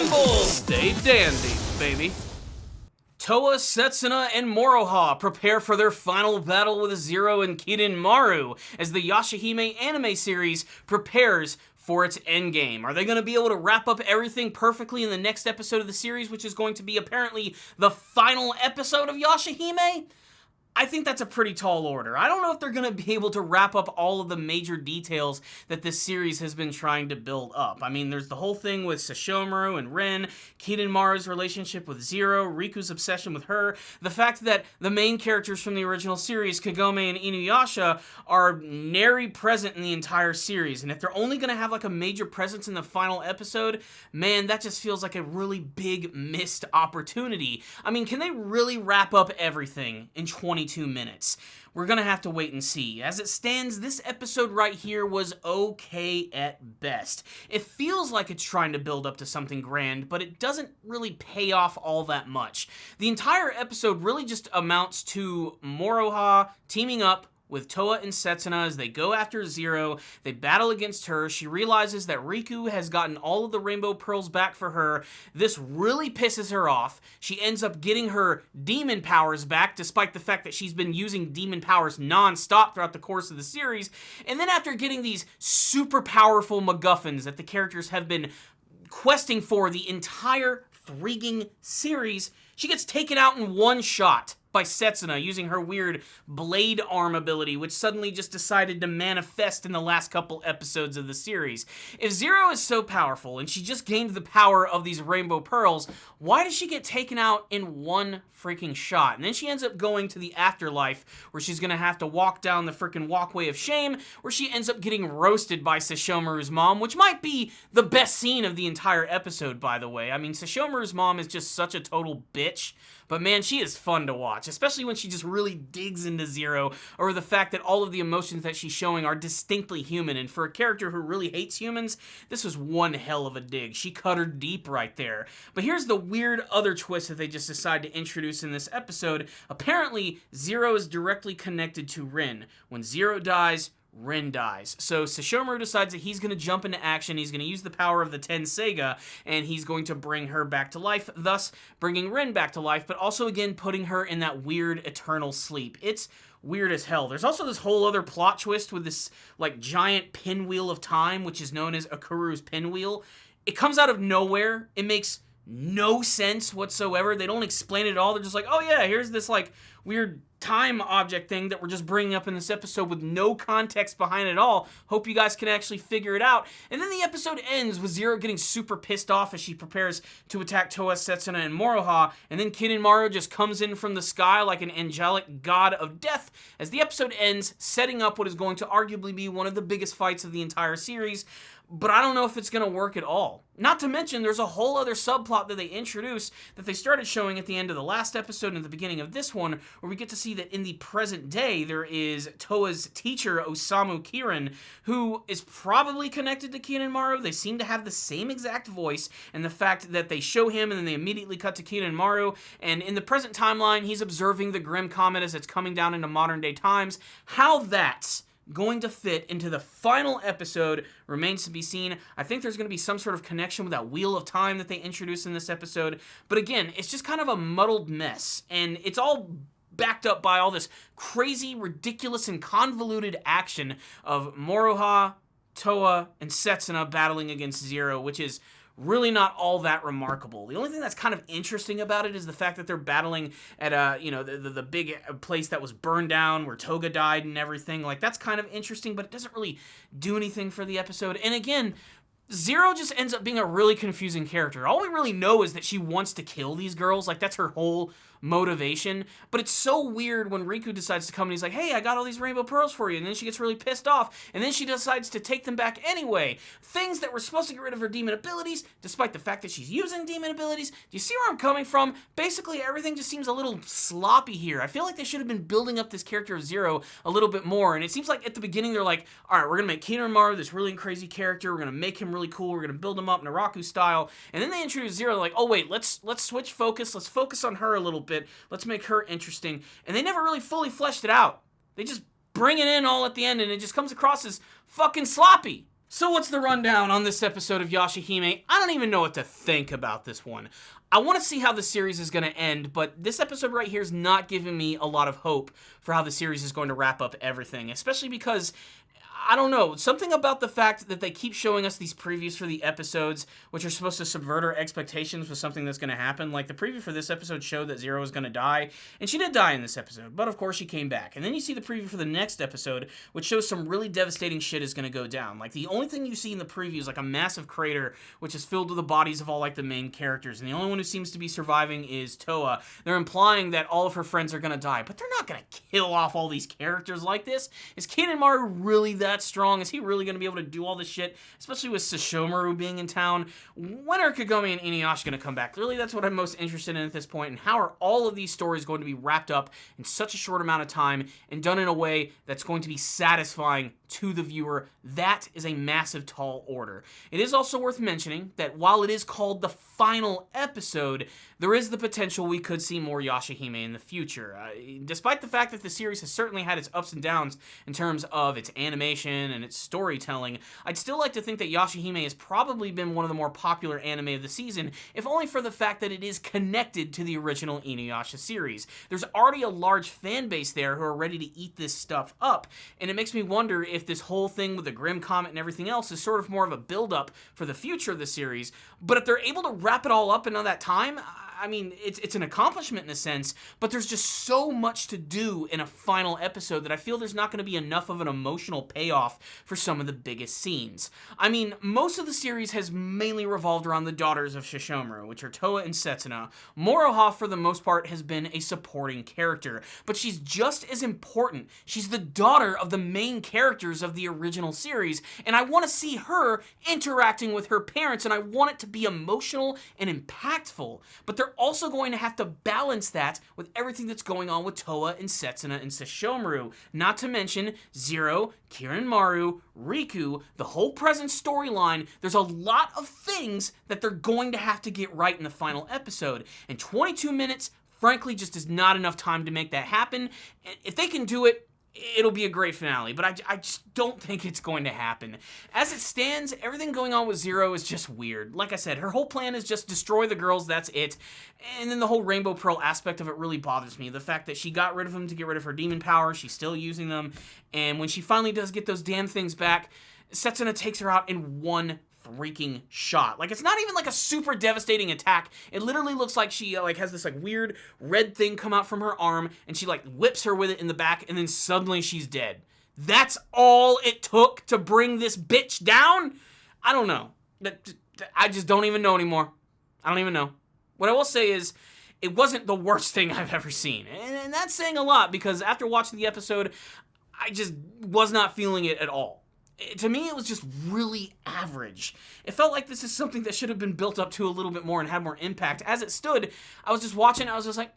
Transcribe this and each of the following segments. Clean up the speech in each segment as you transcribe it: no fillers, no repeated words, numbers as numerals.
people, stay dandy, baby. Towa, Setsuna, and Moroha prepare for their final battle with Zero and Kirin as the Yashahime anime series prepares for its endgame. Are they going to be able to wrap up everything perfectly in the next episode of the series, which is going to be apparently the final episode of Yashahime? I think that's a pretty tall order. I don't know if they're going to be able to wrap up all of the major details that this series has been trying to build up. I mean, there's the whole thing with Sesshomaru and Rin, Kirin relationship with Zero, Riku's obsession with her, the fact that the main characters from the original series, Kagome and Inuyasha, are nary present in the entire series. And if they're only going to have like a major presence in the final episode, man, that just feels like a really big missed opportunity. I mean, can they really wrap up everything in 22 minutes? We're gonna have to wait and see. As it stands, this episode right here was okay at best. It feels like it's trying to build up to something grand, but it doesn't really pay off all that much. The entire episode really just amounts to Moroha teaming up with Towa and Setsuna as they go after Zero. They battle against her. She realizes that Riku has gotten all of the rainbow pearls back for her. This really pisses her off. She ends up getting her demon powers back, despite the fact that she's been using demon powers non-stop throughout the course of the series. And then after getting these super powerful MacGuffins that the characters have been questing for the entire freaking series, she gets taken out in one shot by Setsuna using her weird blade arm ability, which suddenly just decided to manifest in the last couple episodes of the series. If Zero is so powerful and she just gained the power of these rainbow pearls, why does she get taken out in one freaking shot? And then she ends up going to the afterlife where she's gonna have to walk down the freaking walkway of shame, where she ends up getting roasted by Sesshomaru's mom, which might be the best scene of the entire episode, by the way. I mean, Sesshomaru's mom is just such a total bitch, but man, she is fun to watch, especially when she just really digs into Zero over the fact that all of the emotions that she's showing are distinctly human, and for a character who really hates humans, this was one hell of a dig. She cut her deep right there. But here's the weird other twist that they just decided to introduce in this episode. Apparently, Zero is directly connected to Rin. When Zero dies, Rin dies. So Sesshomaru decides that he's going to jump into action, he's going to use the power of the Ten Seiga, and he's going to bring her back to life, thus bringing Rin back to life, but also again putting her in that weird eternal sleep. It's weird as hell. There's also this whole other plot twist with this like giant pinwheel of time, which is known as Akuru's pinwheel. It comes out of nowhere. It makes no sense whatsoever. They don't explain it at all. They're just like, oh yeah, here's this like weird time object thing that we're just bringing up in this episode with no context behind it at all. Hope you guys can actually figure it out. And then the episode ends with Zero getting super pissed off as she prepares to attack Towa, Setsuna, and Moroha, and then Kirin just comes in from the sky like an angelic god of death as the episode ends, setting up what is going to arguably be one of the biggest fights of the entire series. But I don't know if it's going to work at all. Not to mention, there's a whole other subplot that they introduced that they started showing at the end of the last episode and the beginning of this one, where we get to see that in the present day, there is Towa's teacher, Osamu Kirin, who is probably connected to Kirin. They seem to have the same exact voice, and the fact that they show him and then they immediately cut to Kirin, and in the present timeline, he's observing the Grim Comet as it's coming down into modern day times. How that's going to fit into the final episode remains to be seen. I think there's going to be some sort of connection with that Wheel of Time that they introduced in this episode. But again, it's just kind of a muddled mess. And it's all backed up by all this crazy, ridiculous, and convoluted action of Moroha, Towa, and Setsuna battling against Zero, which is really not all that remarkable. The only thing that's kind of interesting about it is the fact that they're battling at the big place that was burned down where Toga died and everything. Like, that's kind of interesting, but it doesn't really do anything for the episode. And again, Zero just ends up being a really confusing character. All we really know is that she wants to kill these girls. Like, that's her whole motivation. But it's so weird when Riku decides to come and he's like, hey, I got all these rainbow pearls for you. And then she gets really pissed off. And then she decides to take them back anyway. Things that were supposed to get rid of her demon abilities, despite the fact that she's using demon abilities. Do you see where I'm coming from? Basically, everything just seems a little sloppy here. I feel like they should have been building up this character of Zero a little bit more. And it seems like at the beginning they're like, all right, we're going to make Kirin this really crazy character. We're going to make him really cool. We're going to build him up Naraku style. And then they introduce Zero, like, oh wait, let's switch focus. Let's focus on her a little bit. Let's make her interesting. And they never really fully fleshed it out. They just bring it in all at the end, and it just comes across as fucking sloppy. So what's the rundown on this episode of Yashahime? I don't even know what to think about this one. I want to see how the series is going to end, but this episode right here is not giving me a lot of hope for how the series is going to wrap up everything, especially because I don't know, something about the fact that they keep showing us these previews for the episodes, which are supposed to subvert our expectations with something that's going to happen. Like, the preview for this episode showed that Zero was going to die, and she did die in this episode, but of course she came back. And then you see the preview for the next episode, which shows some really devastating shit is going to go down. Like, the only thing you see in the preview is, like, a massive crater, which is filled with the bodies of all, like, the main characters, and the only one who seems to be surviving is Towa. They're implying that all of her friends are going to die, but they're not going to kill off all these characters like this. Is Maru really that strong? Is he really going to be able to do all this shit? Especially with Sesshomaru being in town. When are Kagome and Inuyasha going to come back? Really, that's what I'm most interested in at this point. And how are all of these stories going to be wrapped up in such a short amount of time and done in a way that's going to be satisfying to the viewer? That is a massive, tall order. It is also worth mentioning that while it is called the final episode, there is the potential we could see more Yashahime in the future. Despite the fact that the series has certainly had its ups and downs in terms of its animation and its storytelling, I'd still like to think that Yashahime has probably been one of the more popular anime of the season, if only for the fact that it is connected to the original Inuyasha series. There's already a large fan base there who are ready to eat this stuff up, and it makes me wonder if this whole thing with the Grim Comet and everything else is sort of more of a build-up for the future of the series, but if they're able to wrap it all up in all that time, I mean, it's an accomplishment in a sense, but there's just so much to do in a final episode that I feel there's not going to be enough of an emotional payoff for some of the biggest scenes. I mean, most of the series has mainly revolved around the daughters of Sesshomaru, which are Towa and Setsuna. Moroha, for the most part, has been a supporting character, but she's just as important. She's the daughter of the main characters of the original series, and I want to see her interacting with her parents, and I want it to be emotional and impactful, but they're also going to have to balance that with everything that's going on with Towa and Setsuna and Sesshomaru. Not to mention Zero, Kirin Maru, Riku, the whole present storyline. There's a lot of things that they're going to have to get right in the final episode. And 22 minutes, frankly, just is not enough time to make that happen. If they can do it, it'll be a great finale, but I just don't think it's going to happen. As it stands, everything going on with Zero is just weird. Like I said, her whole plan is just destroy the girls, that's it. And then the whole Rainbow Pearl aspect of it really bothers me. The fact that she got rid of them to get rid of her demon power, she's still using them, and when she finally does get those damn things back, Setsuna takes her out in one freaking shot. Like, it's not even like a super devastating attack. It literally looks like she has this weird red thing come out from her arm, and she whips her with it in the back, and then suddenly she's dead. That's all it took to bring this bitch down? I don't know. I just don't even know anymore. I don't even know. What I will say is, it wasn't the worst thing I've ever seen. And that's saying a lot, because after watching the episode, I just was not feeling it at all. To me, it was just really average. It felt like this is something that should have been built up to a little bit more and had more impact. As it stood, I was just watching, I was just like,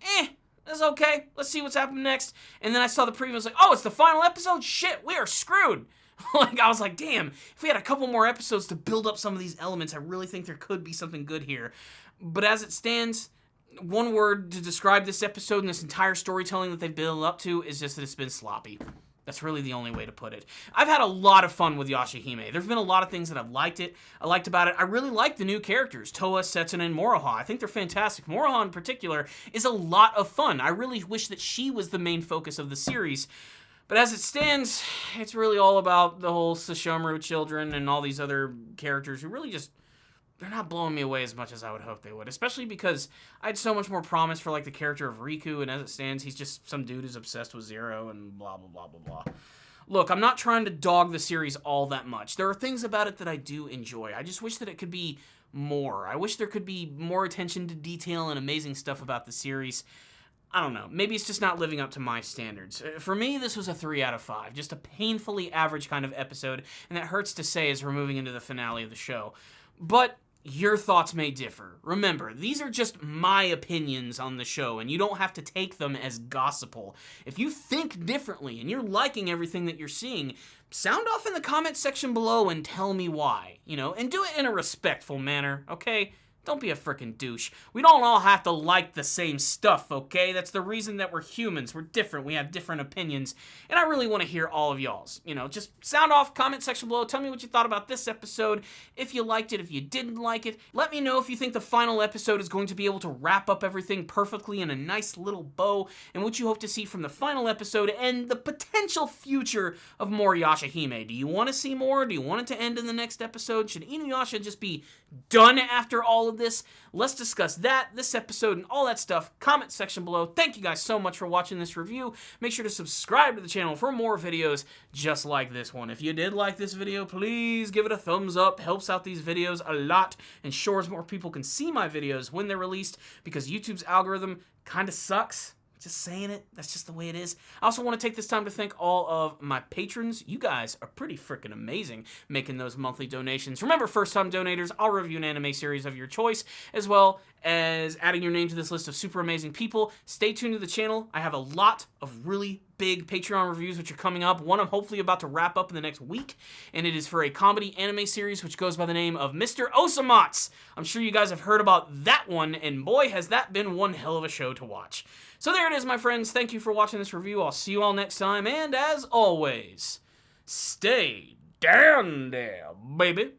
that's okay. Let's see what's happening next. And then I saw the preview, I was like, oh, it's the final episode? Shit, we are screwed. I was like, damn, if we had a couple more episodes to build up some of these elements, I really think there could be something good here. But as it stands, one word to describe this episode and this entire storytelling that they've built up to is just that it's been sloppy. That's really the only way to put it. I've had a lot of fun with Yashahime. There's been a lot of things that I liked about it. I really like the new characters, Towa, Setsuna, and Moroha. I think they're fantastic. Moroha in particular is a lot of fun. I really wish that she was the main focus of the series. But as it stands, it's really all about the whole Sesshomaru children and all these other characters who really just, they're not blowing me away as much as I would hope they would, especially because I had so much more promise for the character of Riku, and as it stands, he's just some dude who's obsessed with Zero and blah, blah, blah, blah, blah. Look, I'm not trying to dog the series all that much. There are things about it that I do enjoy. I just wish that it could be more. I wish there could be more attention to detail and amazing stuff about the series. I don't know. Maybe it's just not living up to my standards. For me, this was a 3 out of 5. Just a painfully average kind of episode, and that hurts to say as we're moving into the finale of the show. But your thoughts may differ. Remember, these are just my opinions on the show, and you don't have to take them as gospel. If you think differently and you're liking everything that you're seeing, sound off in the comment section below and tell me why, and do it in a respectful manner, okay? Don't be a frickin' douche. We don't all have to like the same stuff, okay? That's the reason that we're humans. We're different. We have different opinions. And I really want to hear all of y'all's. You know, just sound off, comment section below. Tell me what you thought about this episode. If you liked it, if you didn't like it. Let me know if you think the final episode is going to be able to wrap up everything perfectly in a nice little bow, and what you hope to see from the final episode and the potential future of more Yashahime. Do you want to see more? Do you want it to end in the next episode? Should Inuyasha just be done after all of this? Let's discuss that, this episode, and all that stuff. Comment section below. Thank you guys so much for watching this review. Make sure to subscribe to the channel for more videos just like this one. If you did like this video, please give it a thumbs up. Helps out these videos a lot, ensures more people can see my videos when they're released, because YouTube's algorithm kind of sucks. Just saying it. That's just the way it is. I also want to take this time to thank all of my patrons. You guys are pretty freaking amazing making those monthly donations. Remember, first-time donators, I'll review an anime series of your choice, as well as adding your name to this list of super amazing people. Stay tuned to the channel. I have a lot of really big Patreon reviews which are coming up. One I'm hopefully about to wrap up in the next week, and it is for a comedy anime series which goes by the name of Mr. Osamatsu. I'm sure you guys have heard about that one, and boy, has that been one hell of a show to watch. So there it is, my friends. Thank you for watching this review. I'll see you all next time, and as always, stay down there, baby.